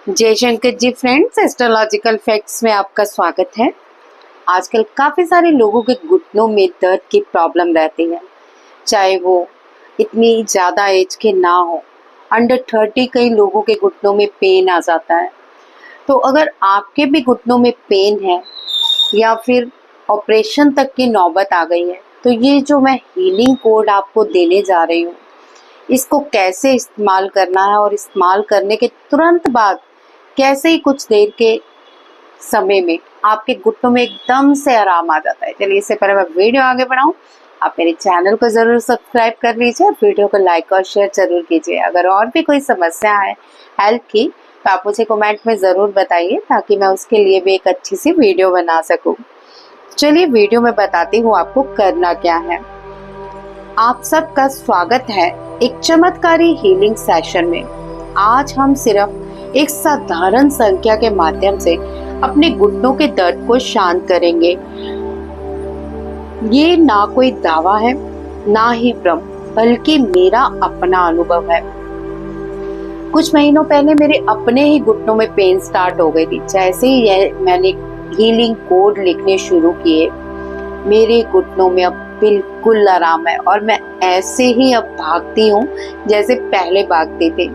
जय Shankar ji friends, astrological facts में आपका स्वागत है। आजकल काफ़ी सारे लोगों के घुटनों में दर्द की प्रॉब्लम रहती है, चाहे वो इतनी ज़्यादा एज के ना हो। अंडर 30 कई लोगों के घुटनों में पेन आ जाता है। तो अगर आपके भी घुटनों में पेन है या फिर ऑपरेशन तक की नौबत आ गई है, तो ये जो मैं हीलिंग कोड आपको देने जा रही हूँ, इसको कैसे इस्तेमाल करना है और इस्तेमाल करने के तुरंत बाद कैसे ही कुछ देर के समय में आपके घुटनों में एकदम से आराम आ जाता है। चलिए, इससे पहले मैं वीडियो आगे बढ़ाऊं, आप मेरे चैनल को ज़रूर सब्सक्राइब कर लीजिए और वीडियो को लाइक और शेयर ज़रूर कीजिए। अगर और भी कोई समस्या है हेल्थ की, तो आप मुझे कमेंट में ज़रूर बताइए ताकि मैं उसके लिए भी एक अच्छी सी वीडियो बना सकूं। चलिए, वीडियो में बताती हूँ आपको करना क्या है। आप सबका स्वागत है एक चमत्कारी हीलिंग सेशन में। आज हम सिर्फ एक साधारण संख्या के माध्यम से अपने घुटनों के दर्द को शांत करेंगे। ये ना कोई दावा है, ना ही भ्रम, बल्कि मेरा अपना अनुभव है। कुछ महीनों पहले मेरे अपने ही घुटनों में पेन स्टार्ट हो गई थी। जैसे ही मैंने हीलिंग कोड लिखने शुरू किए, मेरे घुटनों में अब बिल्कुल आराम है और मैं ऐसे ही अब भागती हूँ जैसे पहले भागते थे।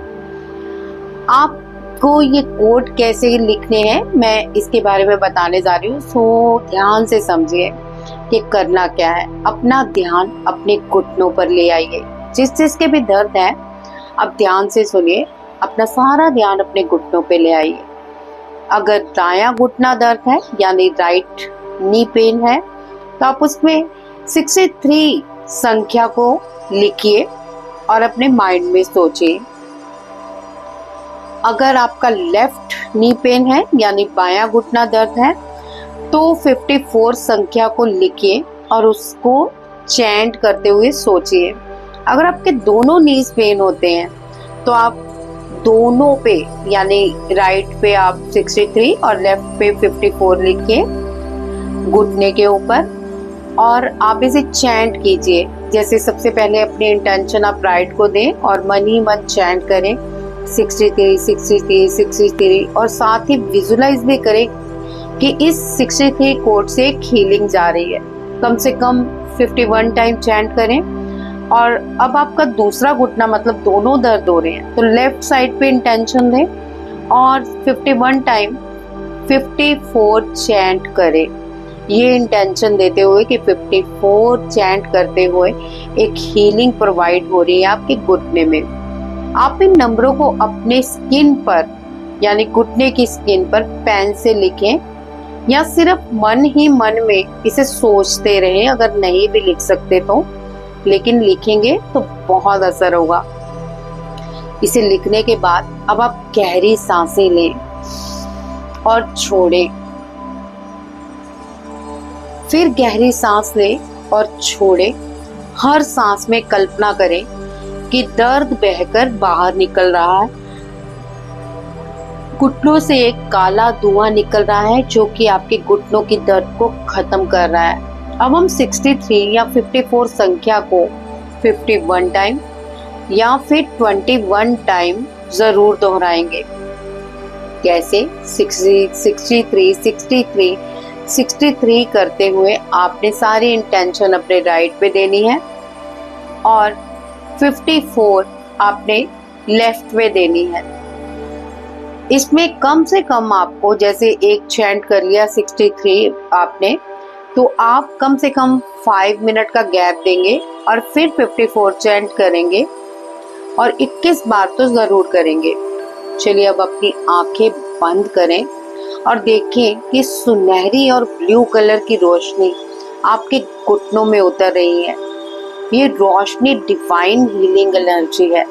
आपको ये कोड कैसे लिखने हैं, मैं इसके बारे में बताने जा रही हूँ। सो ध्यान से समझिए कि करना क्या है। अपना ध्यान अपने घुटनों पर ले आइए। जिस के भी दर्द है, अब ध्यान से सुनिए। अपना सारा ध्यान अपने घुटनों पे ले आइए। अगर दायां घुटना दर्द है यानी राइट नी पेन है, तो आप उसमें 63 संख्या को लिखिए और अपने माइंड में सोचिए। अगर आपका लेफ्ट नी पेन है यानी बायां घुटना दर्द है, तो 54 संख्या को लिखिए और उसको चैंट करते हुए सोचिए। अगर आपके दोनों नीज पेन होते हैं, तो आप दोनों पे यानी राइट पे आप 63 और लेफ्ट पे 54 लिखिए घुटने के ऊपर, और आप इसे चैंट कीजिए। जैसे सबसे पहले अपनी इंटेंशन आप राइट को दें और मन ही मन चैंट करें 63 63 63, और साथ ही विजुलाइज भी करें कि इस 63 कोड से एक हीलिंग जा रही है। कम से कम 51 टाइम चैंट करें। और अब आपका दूसरा घुटना मतलब दोनों दर्द हो रहे हैं, तो लेफ्ट साइड पे इंटेंशन लें और 51 टाइम 54 चैंट करें। ये इंटेंशन देते हुए कि 54 चैंट करते हुए एक हीलिंग प्रोवाइड हो रही है आपके घुटने में। आप इन नंबरों को अपने स्किन पर यानी घुटने की स्किन पर पेन से लिखें या सिर्फ मन ही मन में इसे सोचते रहें। अगर नहीं भी लिख सकते तो, लेकिन लिखेंगे तो बहुत असर होगा। इसे लिखने के बाद अब आप गहरी सांसें लें और छोड़ें। फिर गहरी सांस लें और छोड़ें। हर सांस में कल्पना करें कि दर्द बहकर बाहर निकल रहा है। घुटनों से एक काला धुआं निकल रहा है जो कि आपके घुटनों की दर्द को खत्म कर रहा है। अब हम 63 या 54 संख्या को 51 टाइम या फिर 21 टाइम जरूर दोहराएंगे। कैसे? 63 करते हुए आपने सारी इंटेंशन अपने राइट पे देनी है और 54 आपने लेफ्ट में देनी है। इसमें कम से कम आपको, जैसे एक चैंट कर लिया 63 आपने, तो आप कम से कम 5 मिनट का गैप देंगे और फिर 54 चैंट करेंगे और 21 बार तो जरूर करेंगे। चलिए, अब अपनी आंखें बंद करें और देखें कि सुनहरी और ब्लू कलर की रोशनी आपके घुटनों में उतर रही है। ये रोशनी डिवाइन हीलिंग एनर्जी है,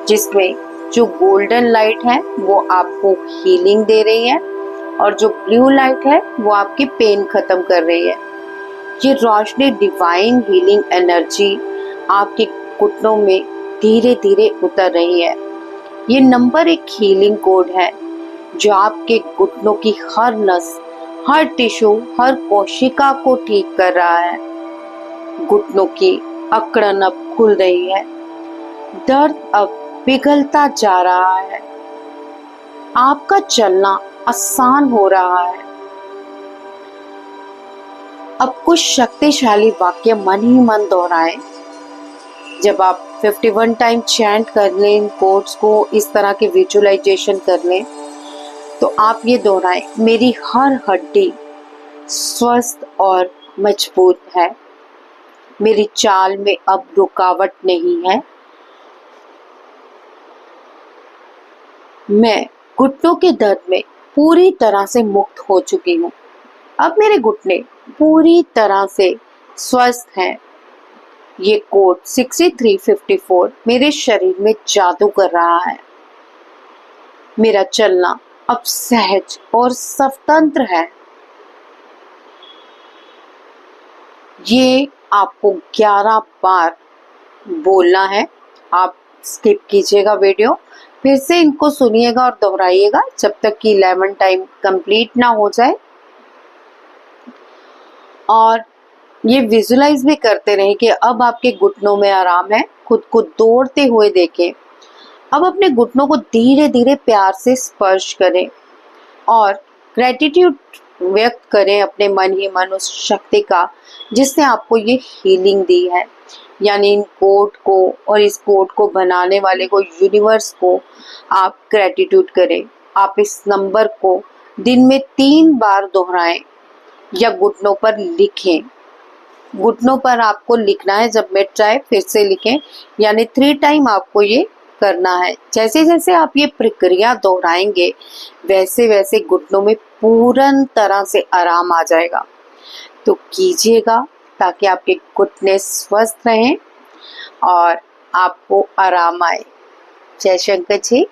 जिसमें जो गोल्डन लाइट है वो आपको हीलिंग दे रही है और जो ब्लू लाइट है वो आपकी पेन खत्म कर रही है। ये रोशनी डिवाइन हीलिंग एनर्जी आपके घुटनों में धीरे धीरे उतर रही है। ये नंबर एक हीलिंग कोड है जो आपके घुटनों की हर नस, हर टिश्यू, हर कोशिका को ठीक कर रहा है। घुटनों की अकड़न अब खुल रही है। दर्द अब पिघलता जा रहा है। आपका चलना आसान हो रहा है। अब कुछ शक्तिशाली वाक्य मन ही मन दोहराएं। जब आप 51 टाइम चैंट कर लें इन कोट्स को, इस तरह के विजुअलाइजेशन कर लें, तो आप ये दोहराएं, मेरी हर हड्डी स्वस्थ और मजबूत है, मेरी चाल में अब रुकावट नहीं है, मैं घुटनों के दर्द में पूरी तरह से मुक्त हो चुकी हूँ, अब मेरे घुटने पूरी तरह से स्वस्थ हैं। ये कोड 6354 मेरे शरीर में जादू कर रहा है, मेरा चलना अब सहज और स्वतंत्र है। ये आपको 11 बार बोलना है। आप स्किप कीजिएगा वीडियो, फिर से इनको सुनिएगा और दोहराइएगा जब तक कि 11 टाइम कंप्लीट ना हो जाए। और ये विजुलाइज भी करते रहें कि अब आपके घुटनों में आराम है। खुद को दौड़ते हुए देखें। अब अपने घुटनों को धीरे धीरे प्यार से स्पर्श करें और ग्रेटिट्यूड व्यक्त करें अपने मन ही मन उस शक्ति का जिसने आपको ये हीलिंग दी है। यानी इन कोड को और इस कोड को बनाने वाले को, यूनिवर्स को आप ग्रेटिट्यूड करें। आप इस नंबर को दिन में 3 बार दोहराएं या घुटनों पर लिखें। घुटनों पर आपको लिखना है, जब मिट जाए फिर से लिखें, यानी 3 टाइम आपको ये करना है। जैसे जैसे आप ये प्रक्रिया दोहराएंगे वैसे वैसे घुटनों में पूर्ण तरह से आराम आ जाएगा। तो कीजिएगा ताकि आपके घुटने स्वस्थ रहें और आपको आराम आए। जय शंकर जी।